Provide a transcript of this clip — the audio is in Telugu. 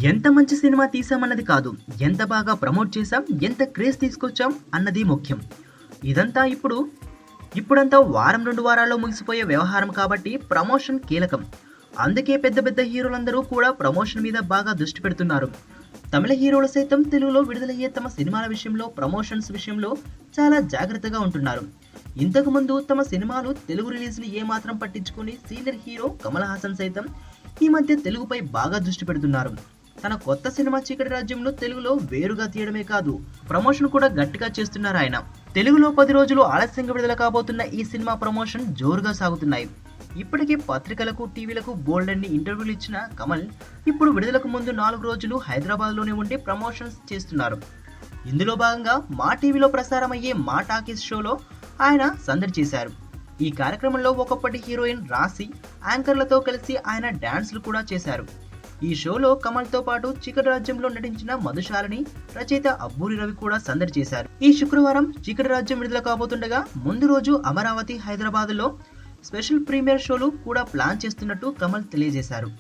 ఎంత మంచి సినిమా తీసామన్నది కాదు, ఎంత బాగా ప్రమోట్ చేశాం, ఎంత క్రేజ్ తీసుకొచ్చాం అన్నది ముఖ్యం. ఇదంతా ఇప్పుడంతా వారం 2 వారాల్లో ముగిసిపోయే వ్యవహారం కాబట్టి ప్రమోషన్ కీలకం. అందుకే పెద్ద పెద్ద హీరోలందరూ కూడా ప్రమోషన్ మీద బాగా దృష్టి పెడుతున్నారు. తమిళ హీరోలు సైతం తెలుగులో విడుదలయ్యే తమ సినిమాల విషయంలో, ప్రమోషన్స్ విషయంలో చాలా జాగ్రత్తగా ఉంటున్నారు. ఇంతకుముందు తమ సినిమాలు తెలుగు రిలీజ్ని ఏమాత్రం పట్టించుకుని సీనియర్ హీరో కమల్ హాసన్ సైతం ఈ మధ్య తెలుగుపై బాగా దృష్టి పెడుతున్నారు. తన కొత్త సినిమా చీకటి రాజ్యంలో తెలుగులో వేరుగా తీయడమే కాదు, ప్రమోషన్ కూడా గట్టిగా చేస్తున్నారు ఆయన. తెలుగులో 10 రోజులు ఆలస్యంగా విడుదల కాబోతున్న ఈ సినిమా ప్రమోషన్ జోరుగా సాగుతున్నాయి. ఇప్పటికే పత్రికలకు, టీవీలకు బోల్డన్ని ఇంటర్వ్యూలు ఇచ్చిన కమల్ ఇప్పుడు విడుదలకు ముందు 4 రోజులు హైదరాబాద్లోనే ఉండి ప్రమోషన్స్ చేస్తున్నారు. ఇందులో భాగంగా మా టీవీలో ప్రసారమయ్యే మా టాకీస్ షోలో ఆయన సందడి చేశారు. ఈ కార్యక్రమంలో ఒకప్పటి హీరోయిన్ రాశి యాంకర్లతో కలిసి ఆయన డాన్స్లు కూడా చేశారు. ఈ షోలో కమల్తో పాటు చీకటి రాజ్యంలో నటించిన మధుశాలిని, రచయిత అబ్బూరి రవి కూడా సందడి చేశారు. ఈ శుక్రవారం చీకటి రాజ్యం విడుదల కాబోతుండగా ముందు రోజు అమరావతి, హైదరాబాద్లో స్పెషల్ ప్రీమియర్ షోలు కూడా ప్లాన్ చేస్తున్నట్టు కమల్ తెలియజేశారు.